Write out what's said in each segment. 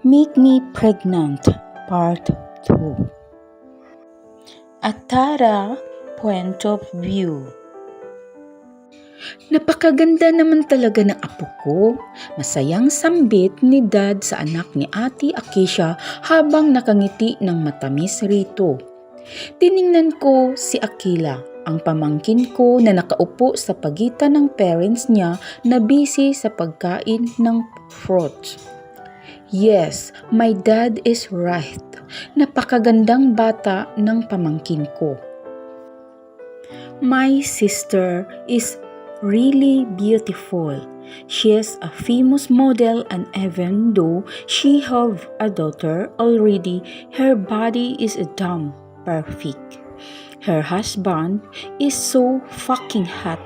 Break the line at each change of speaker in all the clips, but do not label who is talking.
Make Me Pregnant Part 2. Atara Point of View. Napakaganda naman talaga ng apo ko. Masayang sambit ni Dad sa anak ni Ate Akisha habang nakangiti ng matamis rito. Tiningnan ko si Akila, ang pamangkin ko na nakaupo sa pagitan ng parents niya na busy sa pagkain ng fruit. Yes, my dad is right. Napakagandang bata ng pamangkin ko. My sister is really beautiful. She is a famous model, and even though she have a daughter already, her body is damn perfect. Her husband is so fucking hot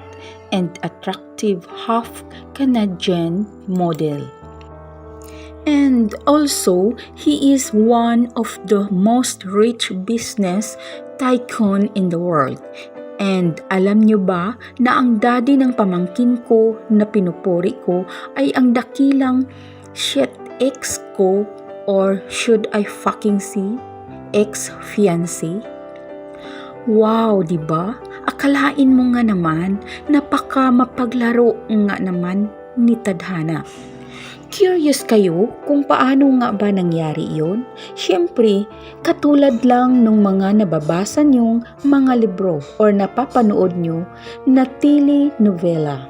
and attractive, half Canadian model. And also, he is one of the most rich business tycoon in the world. And alam nyo ba na ang daddy ng pamangkin ko na pinupuri ko ay ang dakilang shit ex ko, or should I fucking say, ex-fiancé? Wow, diba? Akalain mo nga naman, napaka mapaglaro nga naman ni Tadhana. Curious kayo kung paano nga ba nangyari yun? Siyempre, katulad lang nung mga nababasa nyong mga libro or napapanood nyo na telenovela.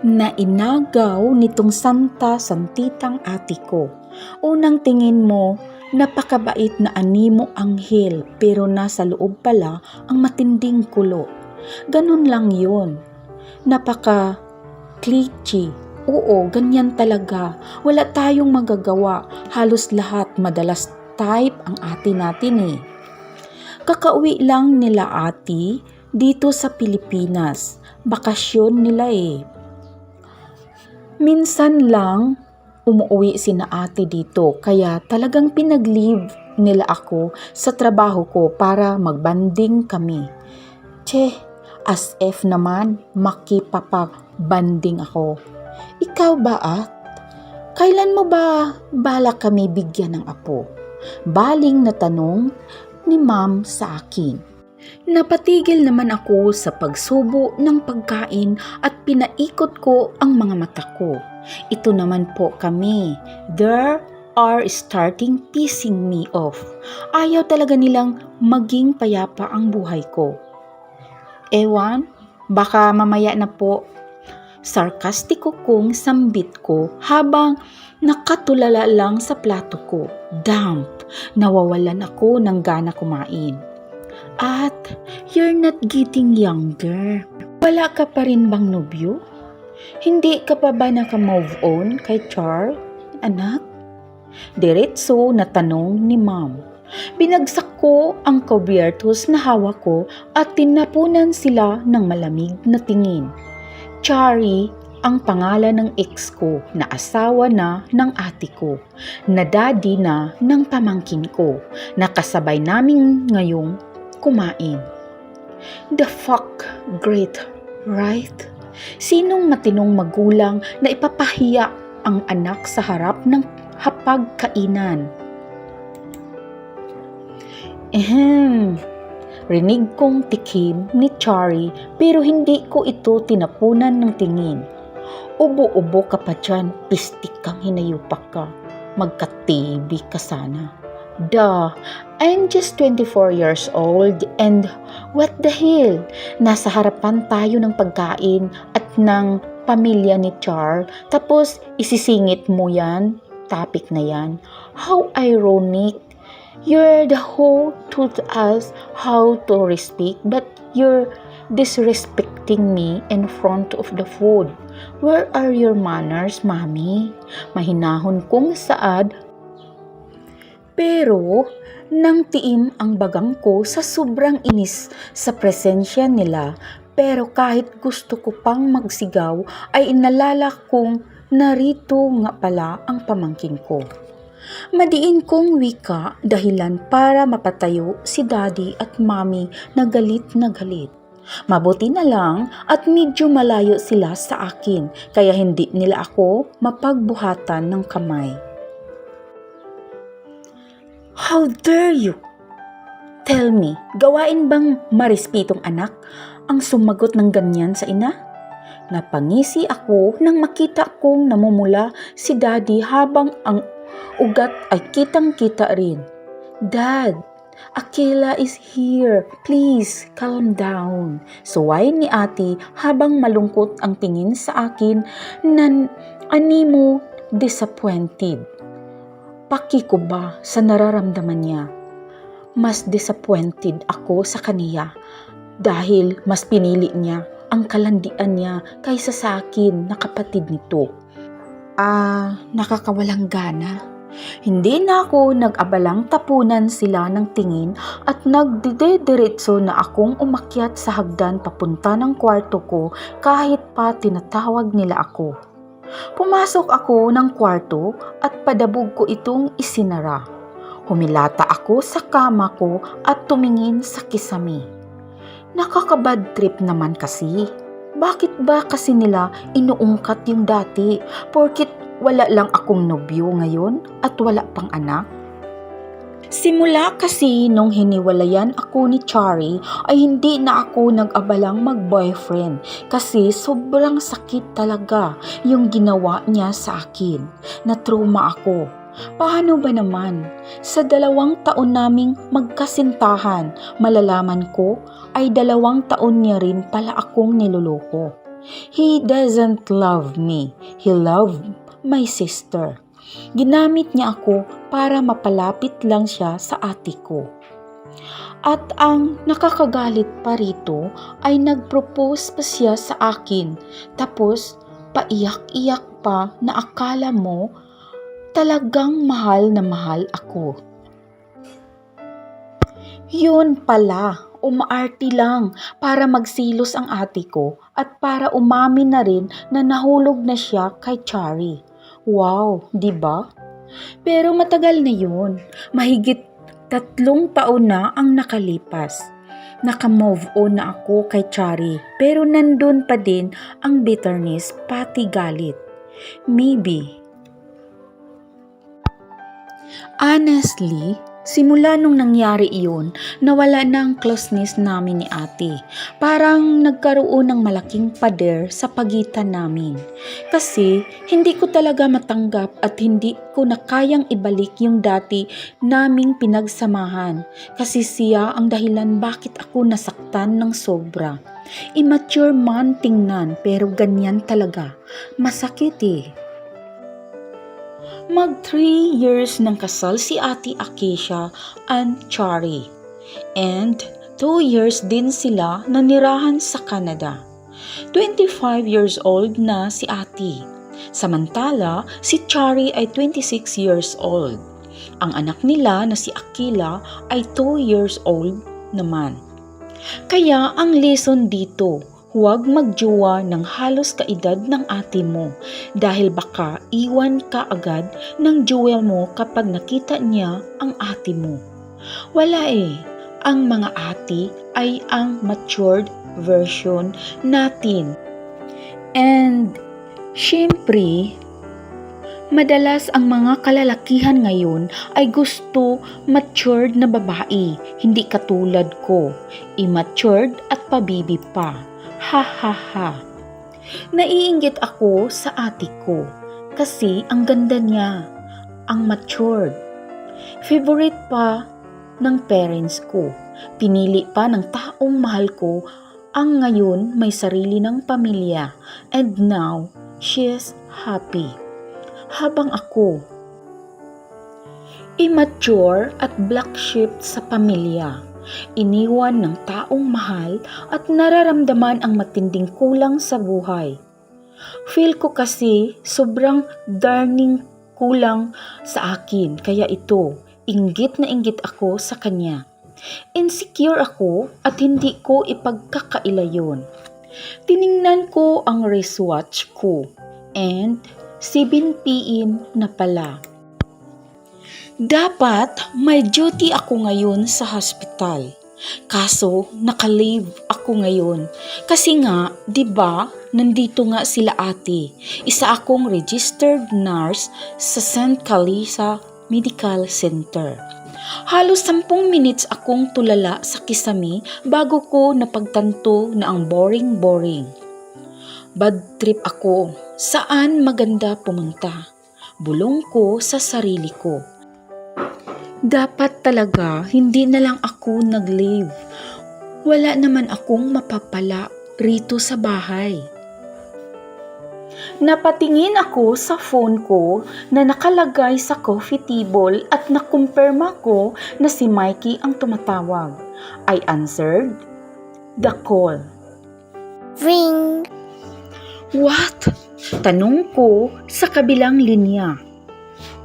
Na inagaw nitong santitang ate ko. Unang tingin mo, napakabait na animo anghel, pero nasa loob pala ang matinding kulo. Ganun lang yun. Napaka-cliche. Oo, ganyan talaga. Wala tayong magagawa. Halos lahat madalas type ang ate natin eh. Kakauwi lang nila ate dito sa Pilipinas. Bakasyon nila eh. Minsan lang umuwi sina ate dito, kaya talagang pinag-leave nila ako sa trabaho ko para magbanding kami. As if naman makipapabanding ako. Ikaw ba at? Kailan mo ba balak kami bigyan ng apo? Baling na tanong ni ma'am sa akin. Napatigil naman ako sa pagsubo ng pagkain at pinaikot ko ang mga mata ko. Ito naman po kami. They are starting pissing me off. Ayaw talaga nilang maging payapa ang buhay ko. Ewan, baka mamaya na po. Sarkastiko kong sambit ko habang nakatulala lang sa plato ko. Damp, nawawalan ako ng gana kumain. At you're not getting younger. Wala ka pa rin bang nobyo? Hindi ka pa ba naka-move on kay Char, anak? Diretso na tanong ni ma'am. Binagsak ko ang kubyertos na hawak ko at tinapunan sila ng malamig na tingin. Chari ang pangalan ng ex ko na asawa na ng ate ko, na daddy na ng pamangkin ko, na kasabay namin ngayong kumain. The fuck great, right? Sinong matinong magulang na ipapahiya ang anak sa harap ng hapagkainan? Rinig kong tikim ni Chari, pero hindi ko ito tinapunan ng tingin. Ubo-ubo ka pa dyan, pistik kang hinayupak ka. Magka-TV ka sana. Duh, I'm just 24 years old and what the hell? Nasa harapan tayo ng pagkain at ng pamilya ni Char, tapos isisingit mo yan, topic na yan. How ironic. You're the who taught us how to respect, but you're disrespecting me in front of the food. Where are your manners, Mami? Mahinahon kong saad. Pero nang tiim ang bagang ko sa sobrang inis sa presensya nila, pero kahit gusto ko pang magsigaw ay inalala kong narito nga pala ang pamangkin ko. Madiin kong wika dahilan para mapatayo si daddy at mommy na galit na galit. Mabuti na lang at medyo malayo sila sa akin, kaya hindi nila ako mapagbuhatan ng kamay. How dare you? Tell me, gawain bang marispitong anak ang sumagot ng ganyan sa ina? Napangisi ako nang makita kong namumula si Daddy habang ang ugat ay kitang-kita rin. Dad, Akela is here. Please, calm down. Suwayin ni ate habang malungkot ang tingin sa akin na animo disappointed. Paki ko ba sa nararamdaman niya? Mas disappointed ako sa kaniya dahil mas pinili niya ang kalandian niya kaysa sa akin na kapatid nito. Nakakawalang gana. Hindi na ako nag-abalang tapunan sila ng tingin at nagdidediretso na akong umakyat sa hagdan papunta ng kwarto ko kahit pa tinatawag nila ako. Pumasok ako ng kwarto at padabog ko itong isinara. Humilata ako sa kama ko at tumingin sa kisame. Nakakabad trip naman kasi. Bakit ba kasi nila inuungkat yung dati? Porkit wala lang akong nobyo ngayon at wala pang anak? Simula kasi nung hiniwalayan ako ni Chari ay hindi na ako nag-abalang mag-boyfriend kasi sobrang sakit talaga yung ginawa niya sa akin. Na-trauma ako. Paano ba naman? Sa 2 taon naming magkasintahan, malalaman ko ay 2 taon niya rin pala akong niloloko. He doesn't love me. He loved my sister. Ginamit niya ako para mapalapit lang siya sa ate ko. At ang nakakagalit pa rito ay nag-propose pa siya sa akin. Tapos paiyak-iyak pa na akala mo talagang mahal na mahal ako. Yun pala, umaarte lang para magsilos ang ate ko at para umamin na rin na nahulog na siya kay Chari. Wow, di ba? Pero matagal na yun. Mahigit 3 taon na ang nakalipas. Naka-move on na ako kay Chari pero nandun pa din ang bitterness pati galit. Maybe. Honestly, simula nung nangyari iyon, nawala na ang closeness namin ni ate. Parang nagkaroon ng malaking pader sa pagitan namin. Kasi hindi ko talaga matanggap at hindi ko na kayang ibalik yung dati naming pinagsamahan. Kasi siya ang dahilan bakit ako nasaktan ng sobra. Immature man tingnan pero ganyan talaga. Masakit eh. Mag 3 years ng kasal si Ate Acacia and Chari. And 2 years din sila nanirahan sa Canada. 25 years old na si Ate. Samantala, si Chari ay 26 years old. Ang anak nila na si Akila ay 2 years old naman. Kaya ang lesson dito, huwag magjowa ng halos kaedad ng ate mo dahil baka iwan ka agad ng jewel mo kapag nakita niya ang ate mo. Wala eh, ang mga ate ay ang matured version natin. And syempre, madalas ang mga kalalakihan ngayon ay gusto matured na babae, hindi katulad ko, immatured at pabibi pa. Ha ha ha. Naiinggit ako sa ate ko kasi ang ganda niya, ang matured. Favorite pa ng parents ko. Pinili pa ng taong mahal ko ang ngayon may sarili ng pamilya and now she is happy. Habang ako, immature at black sheep sa pamilya. Iniwan ng taong mahal at nararamdaman ang matinding kulang sa buhay. Feel ko kasi sobrang darning kulang sa akin kaya ito, inggit na inggit ako sa kanya. Insecure ako at hindi ko ipagkakaila yun. Tiningnan ko ang wristwatch ko and 7 PM na pala. Dapat may duty ako ngayon sa hospital. Kaso naka-leave ako ngayon. Kasi nga, 'di ba, nandito nga sila ate. Isa akong registered nurse sa St. Calisa Medical Center. Halos 10 minutes akong tulala sa kisame bago ko napagtanto na ang boring-boring. Bad trip ako. Saan maganda pumunta? Bulong ko sa sarili ko. Dapat talaga hindi na lang ako nag-leave. Wala naman akong mapapala rito sa bahay. Napatingin ako sa phone ko na nakalagay sa coffee table at nakumpirma ko na si Mikey ang tumatawag. I answered the call.
Ring!
What? Tanong ko sa kabilang linya.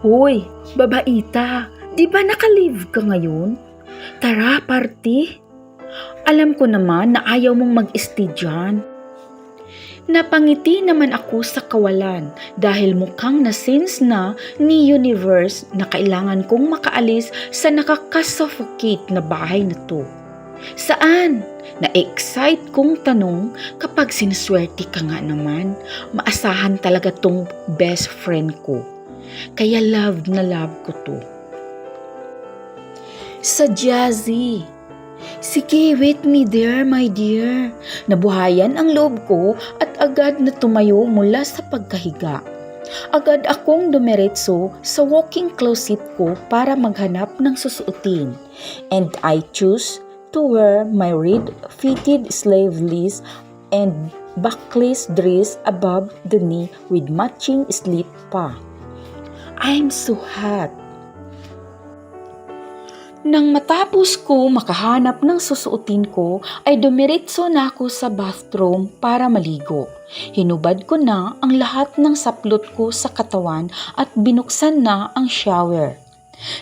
Hoy, babaita, di ba naka-leave ka ngayon? Tara, party. Alam ko naman na ayaw mong mag-stay dyan. Napangiti naman ako sa kawalan dahil mukhang na-sense na ni Universe na kailangan kong makaalis sa nakakasuffocate na bahay na to. Saan? Na-excite kong tanong. Kapag sinuswerte ka nga naman, maasahan talaga tong best friend ko. Kaya love na love ko to. Sa Jazzy. Sige, wait me there, my dear. Nabuhayan ang loob ko at agad na tumayo mula sa pagkahiga. Agad akong dumiretso sa walk-in closet ko para maghanap ng susuotin. And I choose to wear my red fitted sleeveless and backless dress above the knee with matching slip pa. I'm so hot. Nang matapos ko makahanap ng susuotin ko, ay dumiretso na ako sa bathroom para maligo. Hinubad ko na ang lahat ng saplot ko sa katawan at binuksan na ang shower.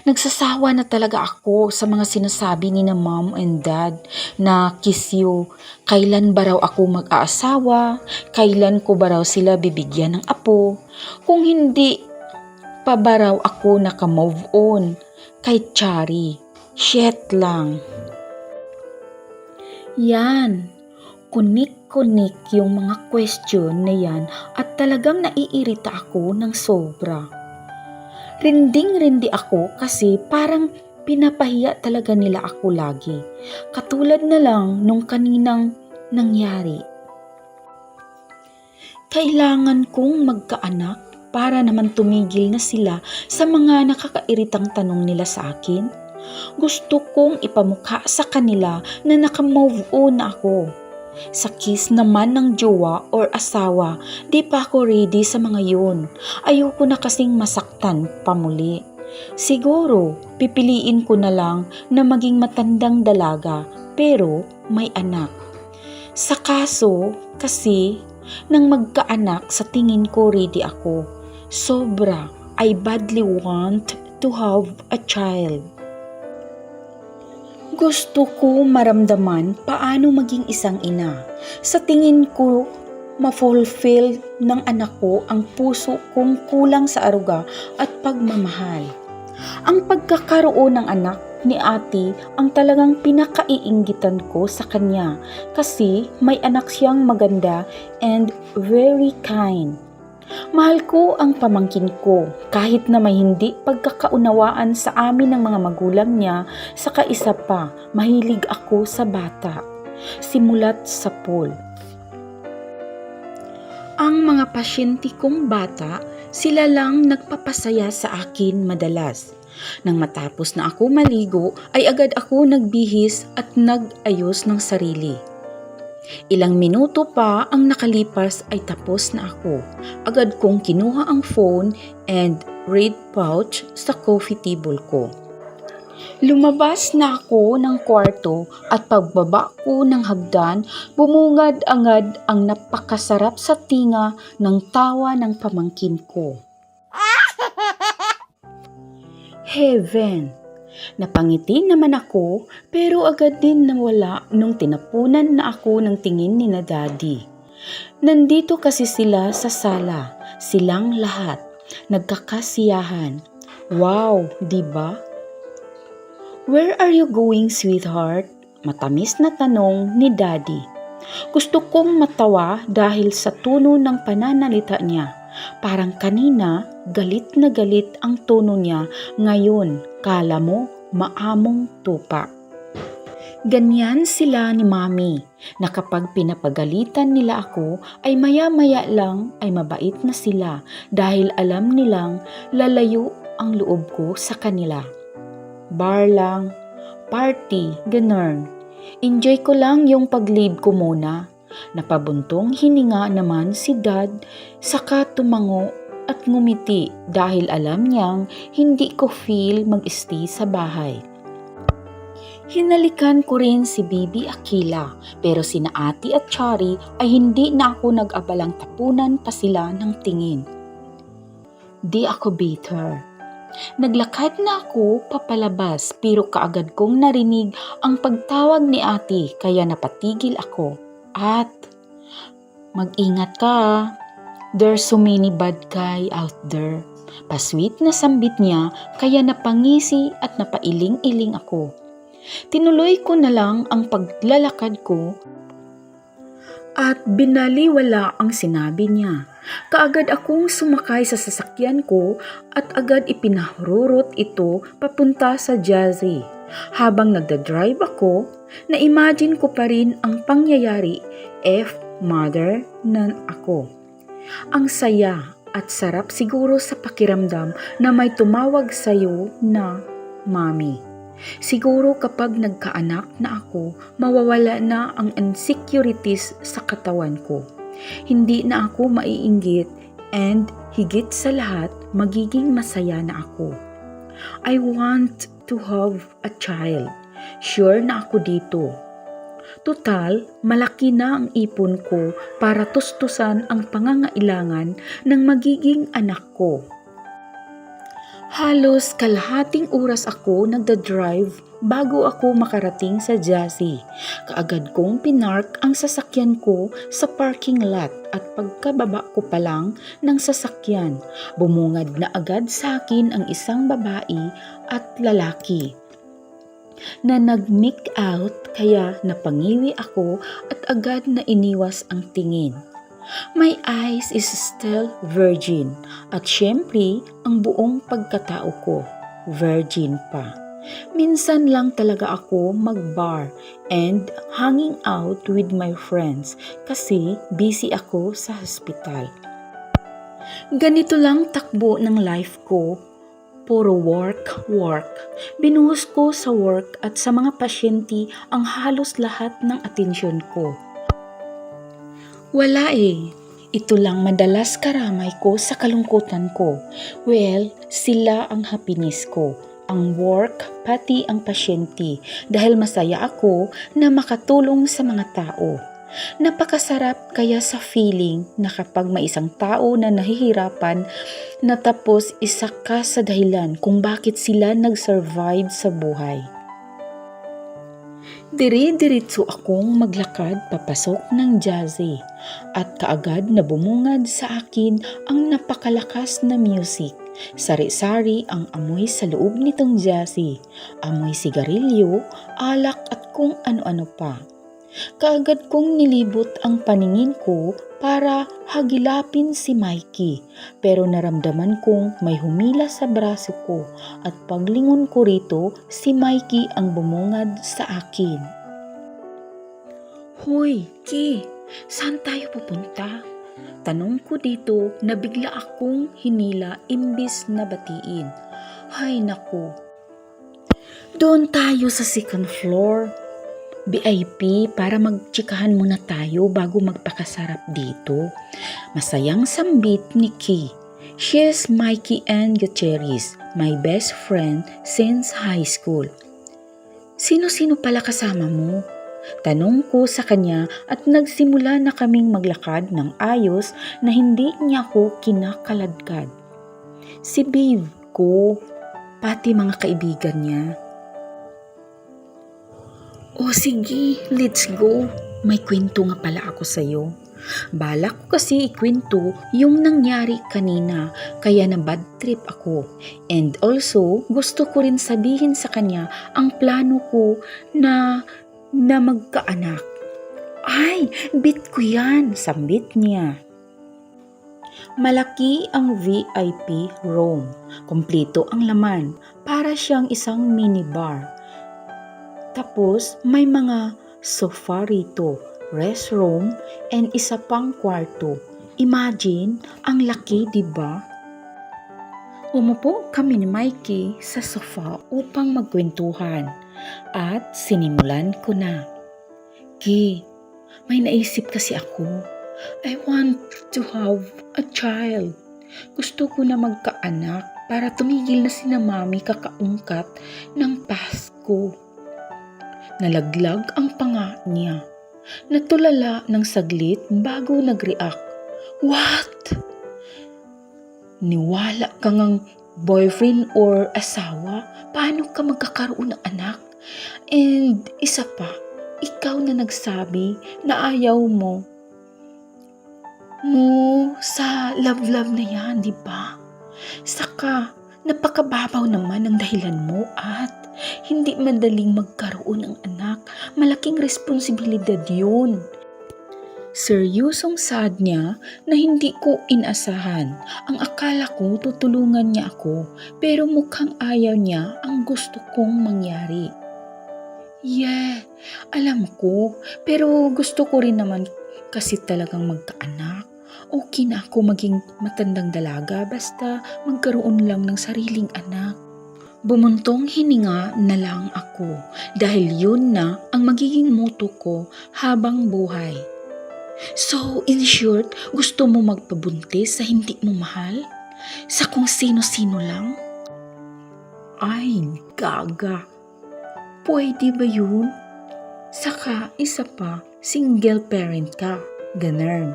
Nagsasawa na talaga ako sa mga sinasabi ni na mom and dad na kiss you. Kailan ba raw ako mag-aasawa? Kailan ko ba raw sila bibigyan ng apo? Kung hindi pa ba raw ako naka-move on kay Chari? Shit lang. Yan. Kunik-kunik yung mga question na yan at talagang naiirita ako ng sobra. Rinding-rindi ako kasi parang pinapahiya talaga nila ako lagi. Katulad na lang nung kaninang nangyari. Kailangan kong magkaanak para naman tumigil na sila sa mga nakakairitang tanong nila sa akin. Gusto kong ipamukha sa kanila na naka-move on na ako. Sa kiss naman ng jowa or asawa, di pa ako ready sa mga yun. Ayoko na kasing masaktan pa muli. Siguro, pipiliin ko na lang na maging matandang dalaga pero may anak. Sa kaso, kasi, nang magkaanak sa tingin ko ready ako. Sobra, I badly want to have a child. Gusto ko maramdaman paano maging isang ina. Sa tingin ko, ma-fulfill ng anak ko ang puso kong kulang sa aruga at pagmamahal. Ang pagkakaroon ng anak ni ate ang talagang pinakaiinggitan ko sa kanya kasi may anak siyang maganda and very kind. Mahal ko ang pamangkin ko kahit na may hindi pagkakaunawaan sa amin ng mga magulang niya. Saka isa pa, mahilig ako sa bata. Simulat sa pool. Ang mga pasyente kong bata, sila lang nagpapasaya sa akin madalas. Nang matapos na ako maligo, ay agad ako nagbihis at nag-ayos ng sarili. Ilang minuto pa ang nakalipas ay tapos na ako. Agad kong kinuha ang phone and red pouch sa coffee table ko. Lumabas na ako ng kwarto at pagbaba ko ng hagdan, bumungad agad ang napakasarap sa tinga ng tawa ng pamangkin ko. Heaven! Napangiti naman ako pero agad din nawala nung tinapunan na ako ng tingin ni na daddy. Nandito kasi sila sa sala, silang lahat, nagkakasiyahan. Wow, diba? Where are you going, sweetheart? Matamis na tanong ni daddy. Gusto kong matawa dahil sa tono ng pananalita niya. Parang kanina, galit na galit ang tono niya. Ngayon, kala mo, maamong tupa. Ganyan sila ni Mami na kapag pinapagalitan nila ako ay maya-maya lang ay mabait na sila dahil alam nilang lalayo ang loob ko sa kanila. Bar lang, party, ganun. Enjoy ko lang yung pag-leave ko muna. Napabuntong hininga naman si Dad saka tumango at ngumiti dahil alam niyang hindi ko feel mag-stay sa bahay. Hinalikan ko rin si Bibi Akila pero sina Ate at Chari ay hindi na ako nag-abalang tapunan pa sila ng tingin. Di ako bitter. Naglakad na ako papalabas pero kaagad kong narinig ang pagtawag ni Ate kaya napatigil ako. At mag-ingat ka. There's so many bad guy out there. Pasweet na sambit niya kaya napangisi at napailing-iling ako. Tinuloy ko na lang ang paglalakad ko at binaliwala ang sinabi niya. Kaagad akong sumakay sa sasakyan ko at agad ipinahururot ito papunta sa Jazzy. Habang nagdadrive ako, na-imagine ko pa rin ang pangyayari if mother na ako. Ang saya at sarap siguro sa pakiramdam na may tumawag sa'yo na Mami. Siguro kapag nagkaanak na ako, mawawala na ang insecurities sa katawan ko. Hindi na ako maiinggit and higit sa lahat, magiging masaya na ako. I want to have a child. Sure na ako dito. Total, malaki na ang ipon ko para tustusan ang pangangailangan ng magiging anak ko. Halos kalahating oras ako nagda-drive bago ako makarating sa Jazzy. Kaagad kong pinark ang sasakyan ko sa parking lot at pagkababa ko pa lang ng sasakyan, bumungad na agad sa akin ang isang babae at lalaki na nag-make out kaya napangiwi ako at agad na iniwas ang tingin. My eyes is still virgin at syempre ang buong pagkatao ko, virgin pa. Minsan lang talaga ako mag-bar and hanging out with my friends kasi busy ako sa hospital. Ganito lang takbo ng life ko, puro work. Binuhos ko sa work at sa mga pasyente ang halos lahat ng atensyon ko. Wala ito lang madalas karamay ko sa kalungkutan ko. Well, sila ang happiness ko, ang work, pati ang pasyente dahil masaya ako na makatulong sa mga tao. Napakasarap kaya sa feeling na kapag may isang tao na nahihirapan na tapos isa ka sa dahilan kung bakit sila nag-survive sa buhay. Dire-diretso akong maglakad papasok ng Jazzy at kaagad na bumungad sa akin ang napakalakas na music. Sari-sari ang amoy sa loob nitong Jazzy, amoy sigarilyo, alak at kung ano-ano pa. Kaagad kong nilibot ang paningin ko para hagilapin si Mikey pero naramdaman kong may humila sa braso ko at paglingon ko rito si Mikey ang bumungad sa akin. Hoy, Ki, saan tayo pupunta? Tanong ko dito na bigla akong hinila imbis na batiin. Hay naku. Doon tayo sa second floor. VIP para magtsikahan muna tayo bago magpakasarap dito. Masayang sambit ni Ki. She is Mikey and Gutierrez, my best friend since high school. Sino-sino pala kasama mo? Tanong ko sa kanya at nagsimula na kaming maglakad ng ayos na hindi niya ako kinakaladkad. Si babe ko, pati mga kaibigan niya. O sige, let's go. May kwento nga pala ako sa'yo. Balak ko kasi ikwento yung nangyari kanina kaya na bad trip ako. And also, gusto ko rin sabihin sa kanya ang plano ko na magkaanak. Ay, bit ko yan, sambit niya. Malaki ang VIP room. Kumpleto ang laman. Para siyang isang minibar. Tapos may mga sofa rito, restroom, and isa pang kwarto. Imagine, ang laki, diba? Umupo kami ni Mikey sa sofa upang magkwentuhan at sinimulan ko na. Ki, may naisip kasi ako. I want to have a child. Gusto ko na magkaanak para tumigil na sina mami kakaungkat ng Pasko. Nalaglag ang panga niya. Natulala ng saglit bago nag-react. What? Niwala ka ngang boyfriend or asawa? Paano ka magkakaroon ng anak? And isa pa, ikaw na nagsabi na ayaw mo sa love-love na yan, di ba? Saka, napakababaw naman ang dahilan mo at hindi madaling magkaroon ng anak. Malaking responsibilidad yun. Seryosong sad niya na hindi ko inasahan. Ang akala ko tutulungan niya ako, pero mukhang ayaw niya ang gusto kong mangyari. Yeah, alam ko, pero gusto ko rin naman kasi talagang magkaanak. Okay na ako maging matandang dalaga basta magkaroon lang ng sariling anak. Bumuntong hininga na lang ako dahil yun na ang magiging motto ko habang buhay. So, in short, gusto mo magpabuntis sa hindi mo mahal? Sa kung sino-sino lang? Ay, gaga. Pwede ba yun? Saka, isa pa, single parent ka. Ganun.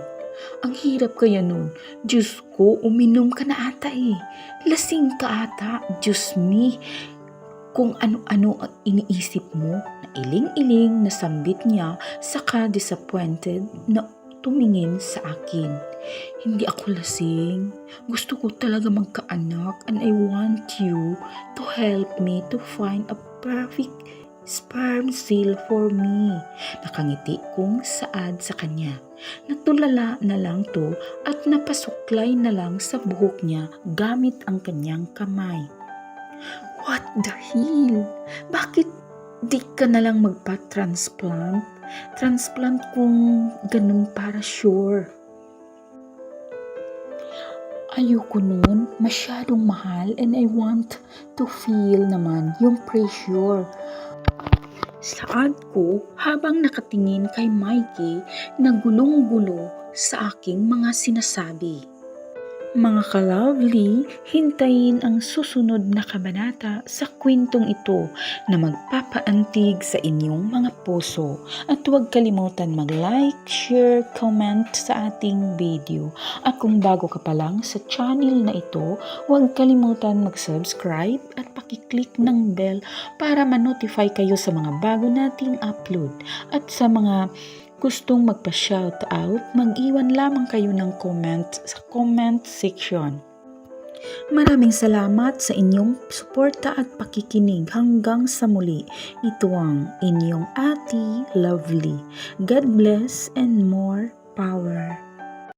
Ang hirap kaya nun. Diyos ko, uminom ka na ata eh. Lasing ka ata. Diyos me. Kung ano-ano ang iniisip mo, na iling-iling na sambit niya, saka disappointed na tumingin sa akin. Hindi ako lasing. Gusto ko talaga magkaanak and I want you to help me to find a perfect sperm cell for me. Nakangiti kong saad sa kanya. Natulala na lang to at napasuklay na lang sa buhok niya gamit ang kanyang kamay. What the hell? Bakit di ka na lang magpa-transplant? Transplant kung ganun para sure. Ayoko nun, masyadong mahal and I want to feel naman yung pressure. Saad ko habang nakatingin kay Mikey na gulong-gulo sa aking mga sinasabi. Mga ka-lovely, hintayin ang susunod na kabanata sa kwentong ito na magpapaantig sa inyong mga puso. At huwag kalimutan mag-like, share, comment sa ating video. At kung bago ka pa lang sa channel na ito, huwag kalimutan mag-subscribe at pakiclick ng bell para ma-notify kayo sa mga bago nating upload. At sa mga gustong magpa-shoutout, mag-iwan lamang kayo ng comment sa comment section. Maraming salamat sa inyong suporta at pakikinig hanggang sa muli. Ito ang inyong Ate Lovely. God bless and more power.